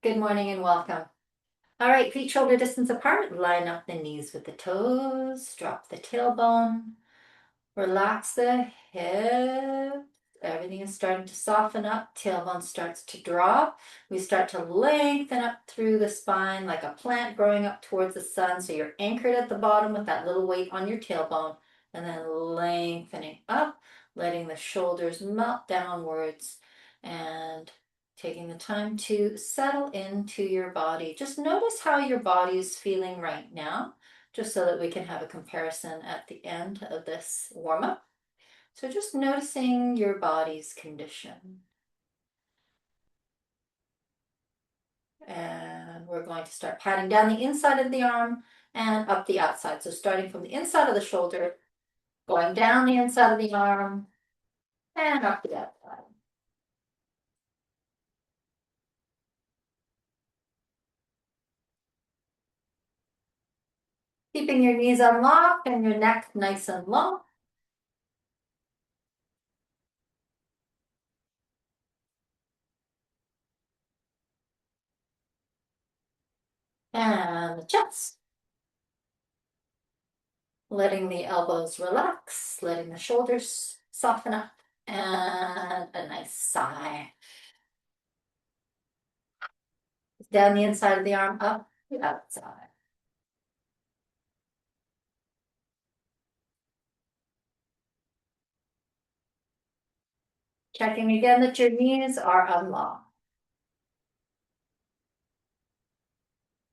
Good morning and welcome. All right, feet shoulder distance apart. Line up the knees with the toes. Drop the tailbone. Relax the hips. Everything is starting to soften up. Tailbone starts to drop. We start to lengthen up through the spine like a plant growing up towards the sun. So you're anchored at the bottom with that little weight on your tailbone, and then lengthening up, letting the shoulders melt downwards and taking the time to settle into your body. Just notice how your body is feeling right now, just so that we can have a comparison at the end of this warm up. So just noticing your body's condition. And we're going to start patting down the inside of the arm and up the outside. So starting from the inside of the shoulder, going down the inside of the arm and up the outside. Keeping your knees unlocked and your neck nice and long. And the chest. Letting the elbows relax, letting the shoulders soften up, and a nice sigh. Down the inside of the arm, up the outside. Checking again that your knees are unlocked.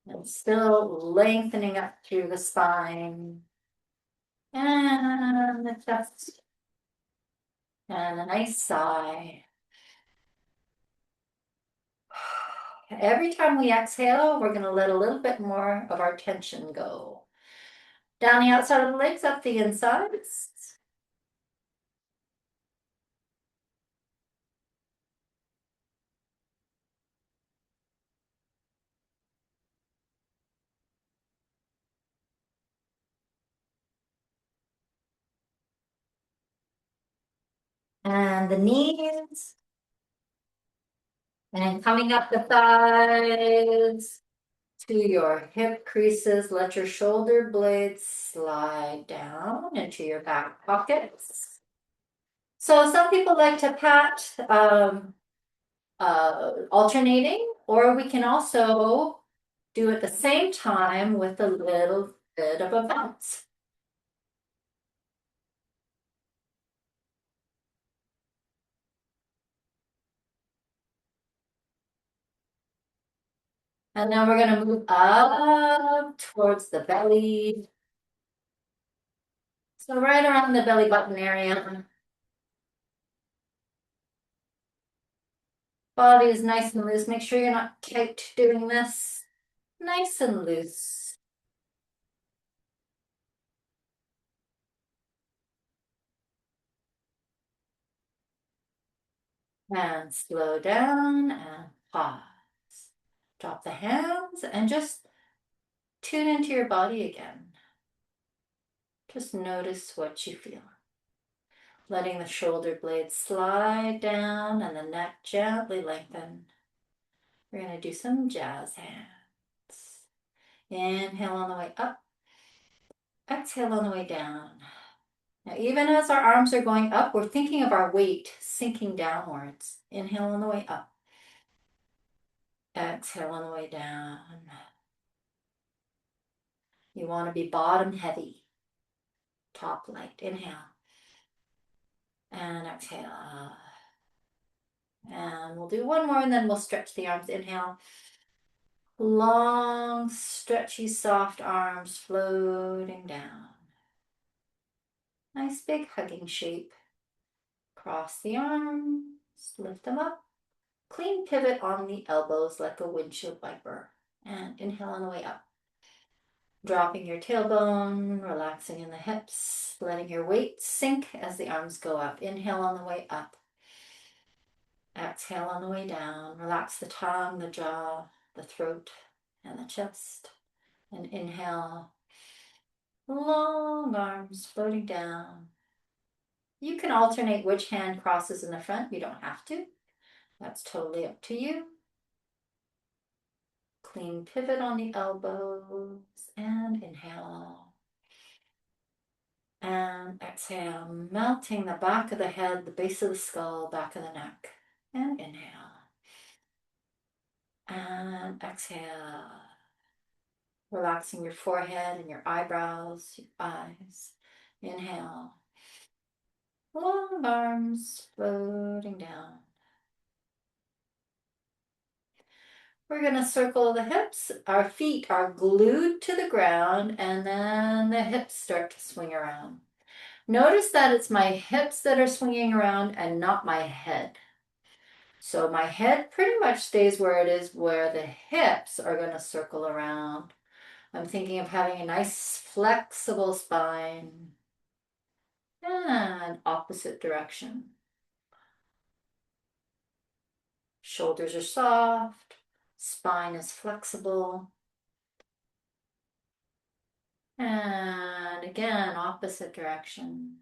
And still lengthening up through the spine. And the chest. And a nice sigh. Every time we exhale, we're going to let a little bit more of our tension go. Down the outside of the legs, up the insides. And the knees. And coming up the thighs to your hip creases, let your shoulder blades slide down into your back pockets. So some people like to pat alternating, or we can also do at the same time with a little bit of a bounce. And now we're going to move up towards the belly. So right around the belly button area. Body is nice and loose. Make sure you're not tight doing this. Nice and loose. And slow down and pause. Drop the hands and just tune into your body again. Just notice what you feel. Letting the shoulder blades slide down and the neck gently lengthen. We're going to do some jazz hands. Inhale on the way up. Exhale on the way down. Now, even as our arms are going up, we're thinking of our weight sinking downwards. Inhale on the way up. Exhale on the way down. You want to be bottom heavy, top light. Inhale and exhale. And we'll do one more and then we'll stretch the arms. Inhale. Long, stretchy, soft arms floating down. Nice big hugging shape. Cross the arms, lift them up. Clean pivot on the elbows like a windshield wiper. And inhale on the way up. Dropping your tailbone, relaxing in the hips, letting your weight sink as the arms go up. Inhale on the way up. Exhale on the way down. Relax the tongue, the jaw, the throat, and the chest. And inhale. Long arms floating down. You can alternate which hand crosses in the front. You don't have to. That's totally up to you. clean pivot on the elbows. And inhale. And exhale, melting the back of the head, the base of the skull, back of the neck. And inhale. And exhale. Relaxing your forehead and your eyebrows, your eyes. Inhale. Long arms floating down. We're going to circle the hips. Our feet are glued to the ground, and then the hips start to swing around. Notice that it's my hips that are swinging around and not my head. So my head pretty much stays where it is, where the hips are going to circle around. I'm thinking of having a nice flexible spine. And opposite direction. Shoulders are soft, spine is flexible. And again, opposite direction.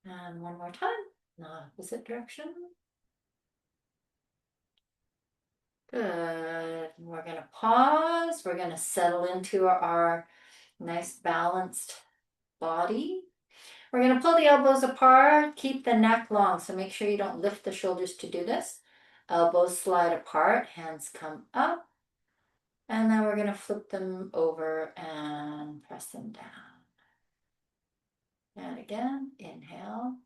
And one more time, opposite direction. Good. We're going to pause. We're going to settle into our nice balanced body. We're going to pull the elbows apart, keep the neck long. So make sure you don't lift the shoulders to do this. Elbows slide apart, hands come up. And then we're going to flip them over and press them down. And again, inhale.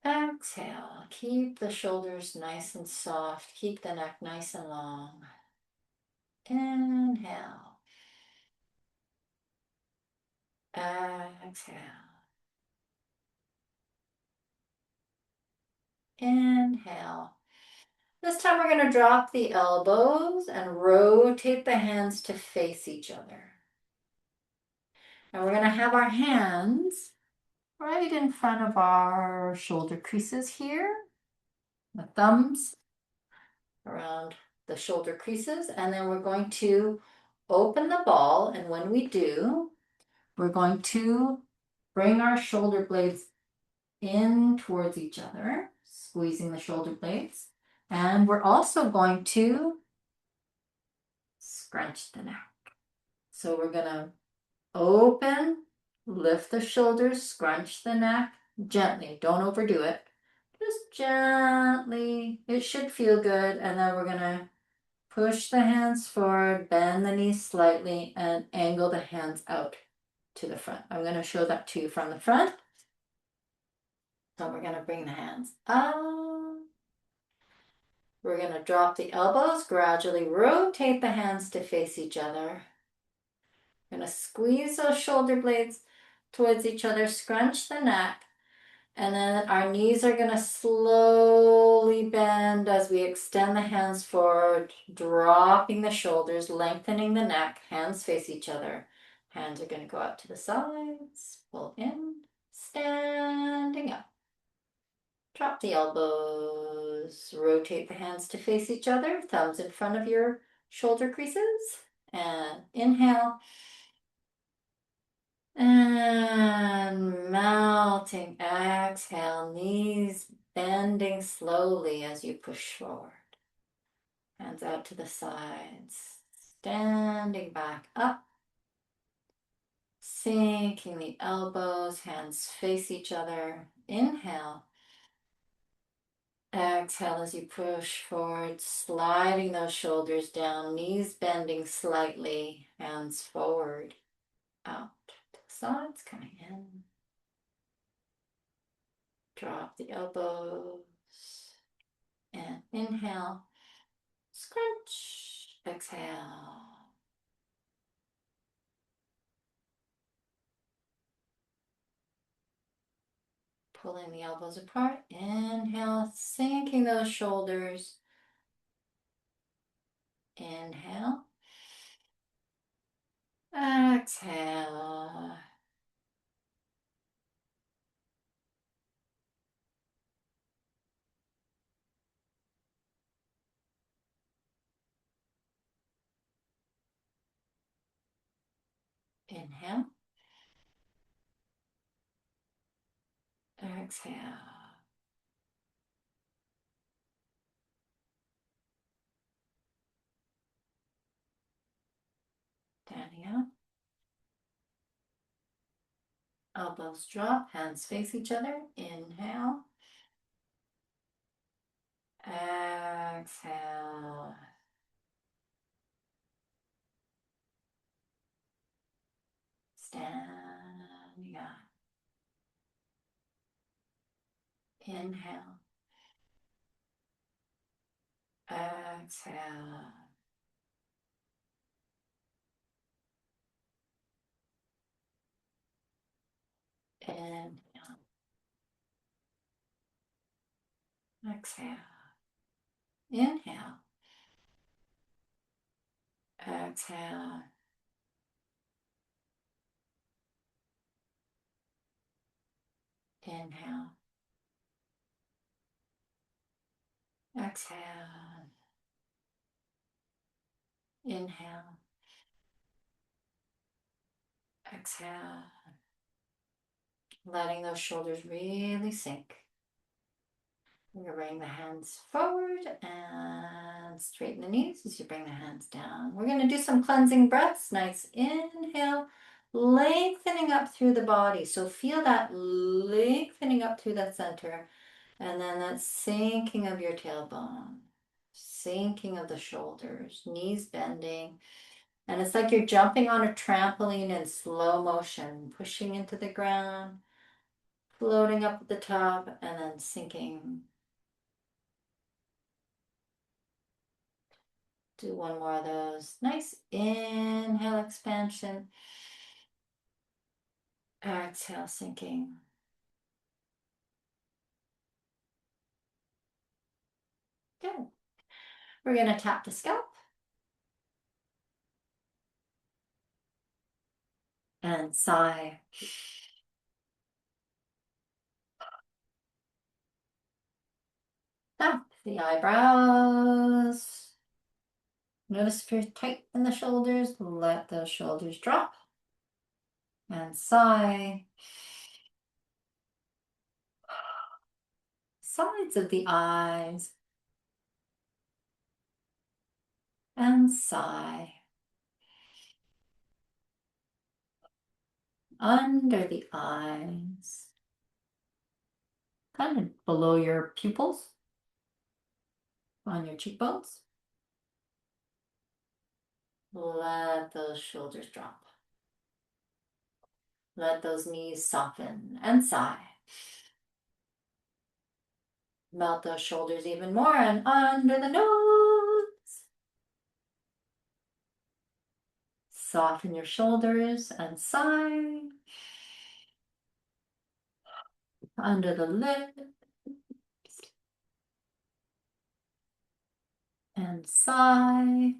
Exhale. Keep the shoulders nice and soft. Keep the neck nice and long. Inhale. Exhale. Inhale. This time we're going to drop the elbows and rotate the hands to face each other. And we're going to have our hands right in front of our shoulder creases here. The thumbs around the shoulder creases. And then we're going to open the ball. And when we do, we're going to bring our shoulder blades in towards each other, squeezing the shoulder blades. And we're also going to scrunch the neck. So we're going to open, lift the shoulders, scrunch the neck gently. Don't overdo it. Just gently. It should feel good. And then we're going to push the hands forward, bend the knees slightly, and angle the hands out to the front. I'm going to show that to you from the front. So we're going to bring the hands up. We're going to drop the elbows, gradually rotate the hands to face each other. We're going to squeeze those shoulder blades towards each other, scrunch the neck, and then our knees are going to slowly bend as we extend the hands forward, dropping the shoulders, lengthening the neck, hands face each other. Hands are going to go out to the sides, pull in, standing up. Drop the elbows, rotate the hands to face each other, thumbs in front of your shoulder creases, and inhale. And melting, exhale, knees bending slowly as you push forward. Hands out to the sides, standing back up, sinking the elbows, hands face each other. Inhale. Exhale as you push forward, sliding those shoulders down, knees bending slightly, hands forward, out to the sides, coming in. Drop the elbows and inhale, scrunch, exhale. Pulling the elbows apart, inhale, sinking those shoulders. Inhale, exhale. Inhale, exhale. Elbows drop, hands face each other. Inhale. Exhale. Standing up. Inhale. Exhale. Inhale. Exhale. Inhale. Exhale. Inhale. Exhale. Inhale. Exhale. Letting those shoulders really sink. You're gonna bring the hands forward and straighten the knees as you bring the hands down. We're gonna do some cleansing breaths. Nice inhale, lengthening up through the body. So feel that lengthening up through that center. And then that sinking of your tailbone, sinking of the shoulders, knees bending. And it's like you're jumping on a trampoline in slow motion, pushing into the ground, floating up at the top, and then sinking. Do one more of those. Nice inhale, expansion. Exhale, sinking. Good. We're going to tap the scalp and sigh. Tap the eyebrows. Notice if you're tight in the shoulders, let those shoulders drop. And sigh. Sides of the eyes. And sigh. Under the eyes. Kind of below your pupils. On your cheekbones. Let those shoulders drop. Let those knees soften and sigh. Melt those shoulders even more and under the nose. Soften your shoulders and sigh. Under the lips. And sigh.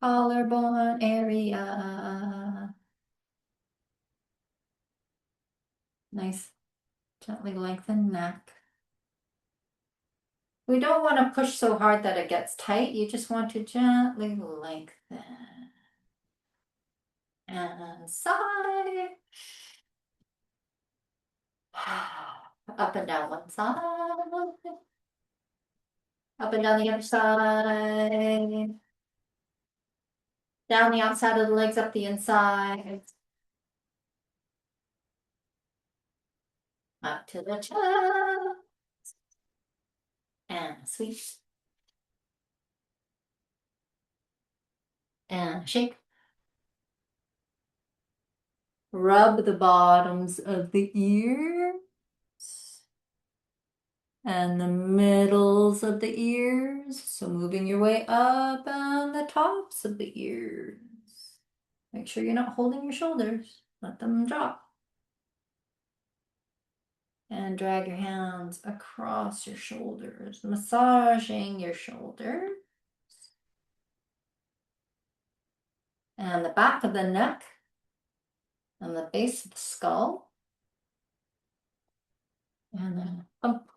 Collarbone area. Nice, gently lengthen neck. We don't want to push so hard that it gets tight. You just want to gently lengthen. And sigh. Up and down one side. Up and down the other side. Down the outside of the legs, up the inside. Up to the chest. And sweep. And shake. Rub the bottoms of the ears. And the middles of the ears. So moving your way up and the tops of the ears. Make sure you're not holding your shoulders. Let them drop. And drag your hands across your shoulders, massaging your shoulders. And the back of the neck and the base of the skull. And then up.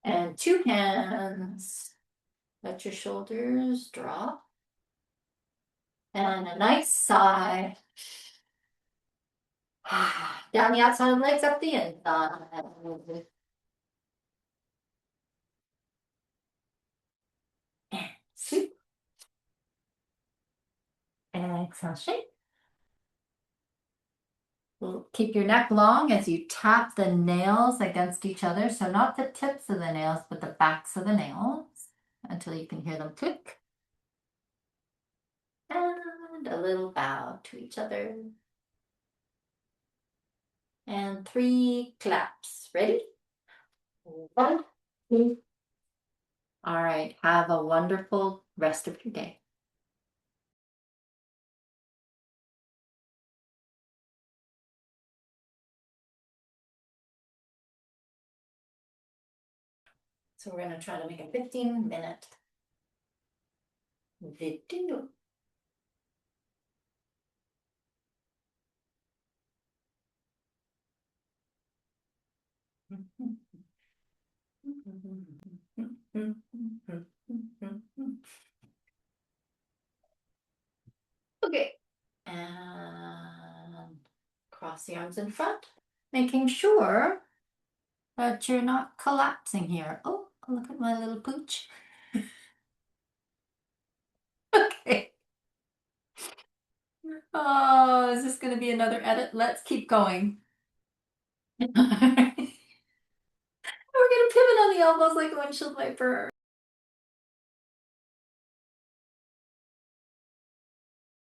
And two hands. Let your shoulders drop. And a nice sigh. Down the outside of the legs, up the inside. And sweep. Exhale, shake. Keep your neck long as you tap the nails against each other. So not the tips of the nails, but the backs of the nails until you can hear them click. And a little bow to each other. And 3 claps. Ready? 1, 2. All right. Have a wonderful rest of your day. So we're going to try to make a 15-minute video. Okay. And cross the arms in front, making sure that you're not collapsing here. Oh, look at my little pooch. Okay. Oh, is this going to be another edit? Let's keep going. We're going to pivot on the elbows like a windshield wiper.